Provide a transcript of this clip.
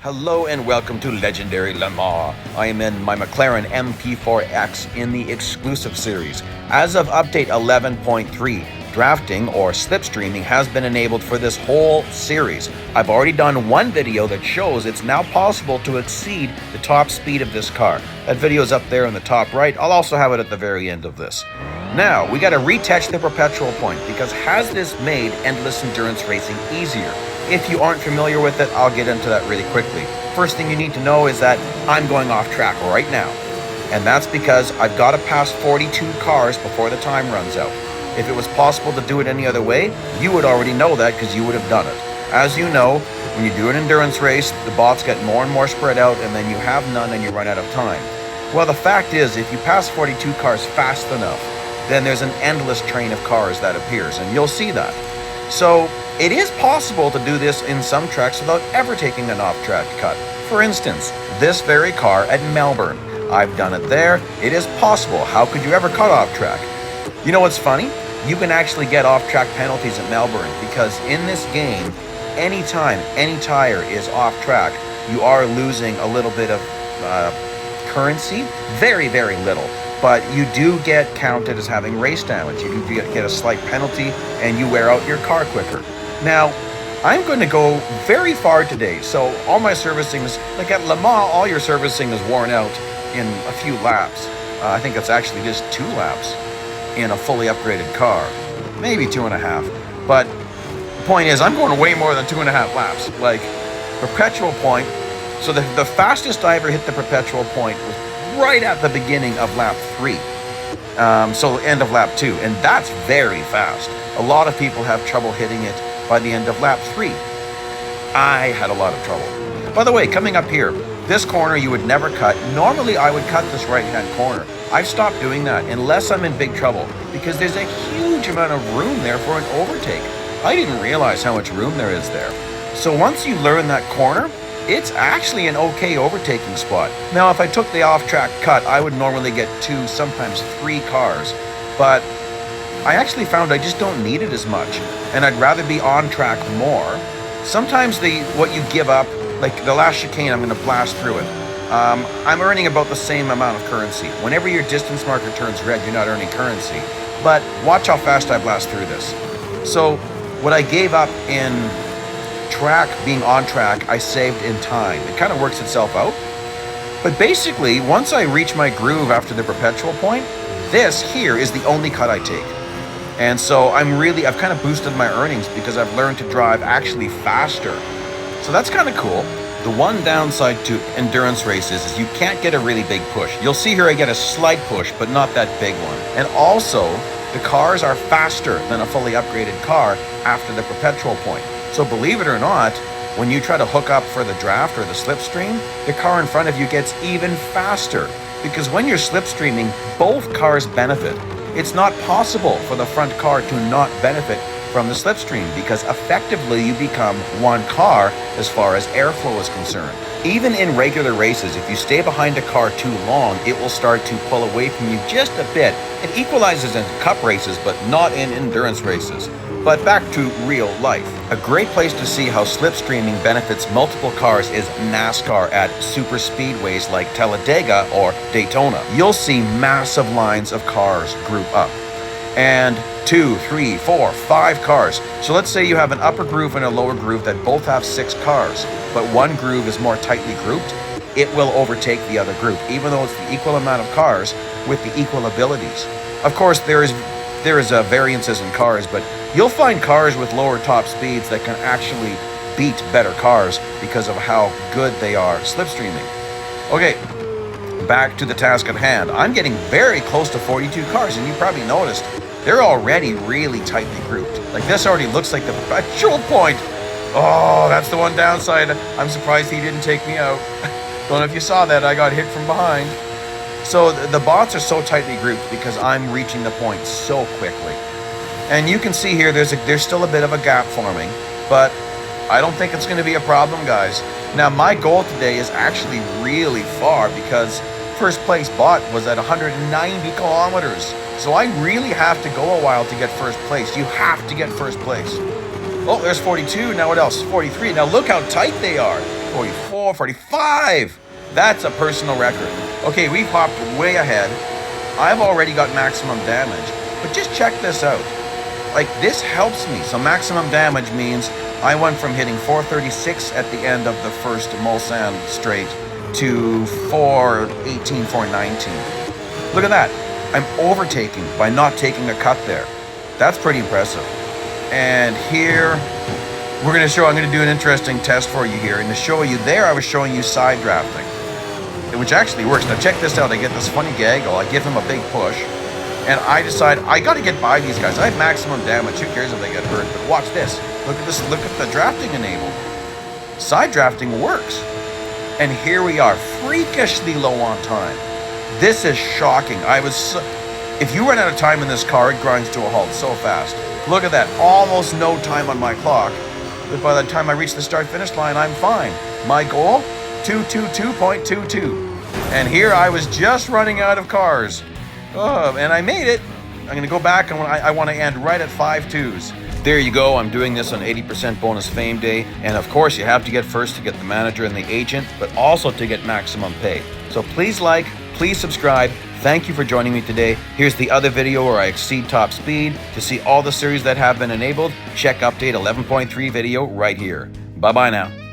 Hello and welcome to Legendary Le Mans. I am in my McLaren MP4-X in the exclusive series. As of update 11.3, drafting or slipstreaming has been enabled for this whole series. I've already done one video that shows it's now possible to exceed the top speed of this car. That video is up there in the top right. I'll also have it at the very end of this. Now, we got to retouch the perpetual point because has this made endless endurance racing easier? If you aren't familiar with it, I'll get into that really quickly. First thing you need to know is that I'm going off track right now. And that's because I've got to pass 42 cars before the time runs out. If it was possible to do it any other way, you would already know that because you would have done it. As you know, when you do an endurance race, the bots get more and more spread out and then you have none and you run out of time. Well, the fact is, if you pass 42 cars fast enough, then there's an endless train of cars that appears, and you'll see that. So, it is possible to do this in some tracks without ever taking an off-track cut. For instance, this very car at Melbourne. I've done it there. It is possible. How could you ever cut off track? You know what's funny? You can actually get off-track penalties at Melbourne because in this game, anytime any tire is off-track, you are losing a little bit of currency. Very, very little. But you do get counted as having race damage. You do get a slight penalty and you wear out your car quicker. Now, I'm going to go very far today. So all my servicing is, like at Le Mans, all your servicing is worn out in a few laps. I think it's actually just 2 laps in a fully upgraded car. Maybe 2.5. But the point is, I'm going way more than 2.5 laps. Like, perpetual point. So the fastest I ever hit the perpetual point was right at the beginning of lap 3. So end of lap 2. And that's very fast. A lot of people have trouble hitting it by the end of lap 3. I had a lot of trouble. By the way, coming up here, this corner you would never cut. Normally I would cut this right-hand corner. I've stopped doing that unless I'm in big trouble because there's a huge amount of room there for an overtake. I didn't realize how much room there is there. So once you learn that corner, it's actually an okay overtaking spot. Now, if I took the off-track cut, I would normally get 2, sometimes 3 cars, but I actually found I just don't need it as much, and I'd rather be on track more. Sometimes what you give up, like the last chicane, I'm going to blast through it. I'm earning about the same amount of currency. Whenever your distance marker turns red, you're not earning currency. But watch how fast I blast through this. So what I gave up in track, being on track, I saved in time. It kind of works itself out. But basically, once I reach my groove after the perpetual point, this here is the only cut I take. And so I've kind of boosted my earnings because I've learned to drive actually faster. So that's kind of cool. The one downside to endurance races is you can't get a really big push. You'll see here I get a slight push, but not that big one. And also, the cars are faster than a fully upgraded car after the perpetual point. So believe it or not, when you try to hook up for the draft or the slipstream, the car in front of you gets even faster. Because when you're slipstreaming, both cars benefit. It's not possible for the front car to not benefit from the slipstream because effectively you become one car as far as airflow is concerned. Even in regular races, if you stay behind a car too long, it will start to pull away from you just a bit. It equalizes in cup races, but not in endurance races. But back to real life. A great place to see how slipstreaming benefits multiple cars is NASCAR at super speedways like Talladega or Daytona. You'll see massive lines of cars group up. And 2, 3, 4, 5 cars. So let's say you have an upper groove and a lower groove that both have 6 cars, but one groove is more tightly grouped. It will overtake the other group, even though it's the equal amount of cars with the equal abilities. Of course, there is variances in cars, but you'll find cars with lower top speeds that can actually beat better cars because of how good they are slipstreaming. Okay, back to the task at hand. I'm getting very close to 42 cars, and you probably noticed they're already really tightly grouped. Like this already looks like the perpetual point. Oh, that's the one downside. I'm surprised he didn't take me out. Don't know if you saw that, I got hit from behind. So the bots are so tightly grouped because I'm reaching the point so quickly. And you can see here there's still a bit of a gap forming, but I don't think it's going to be a problem, guys. Now my goal today is actually really far because first place bot was at 190 kilometers. So I really have to go a while to get first place. You have to get first place. Oh, there's 42. Now what else? 43. Now look how tight they are. 44, 45. That's a personal record. Okay, we've hopped way ahead. I've already got maximum damage, but just check this out. Like, this helps me. So maximum damage means I went from hitting 436 at the end of the first Mulsanne straight to 418, 419. Look at that. I'm overtaking by not taking a cut there. That's pretty impressive. And here, I'm going to do an interesting test for you here. And to show you there, I was showing you side drafting, which actually works. Now check this out. I get this funny gaggle. I give him a big push. And I decide I got to get by these guys. I have maximum damage. Who cares if they get hurt? But watch this. Look at this. Look at the drafting enabled. Side drafting works. And here we are, freakishly low on time. This is shocking. If you run out of time in this car, it grinds to a halt so fast. Look at that. Almost no time on my clock. But by the time I reach the start-finish line, I'm fine. My goal? 222.22. And here I was just running out of cars. Oh, and I made it. I'm going to go back and I want to end right at 5.2s. There you go. I'm doing this on 80% bonus fame day. And of course, you have to get first to get the manager and the agent, but also to get maximum pay. So please like, please subscribe. Thank you for joining me today. Here's the other video where I exceed top speed. To see all the series that have been enabled, check update 11.3 video right here. Bye-bye now.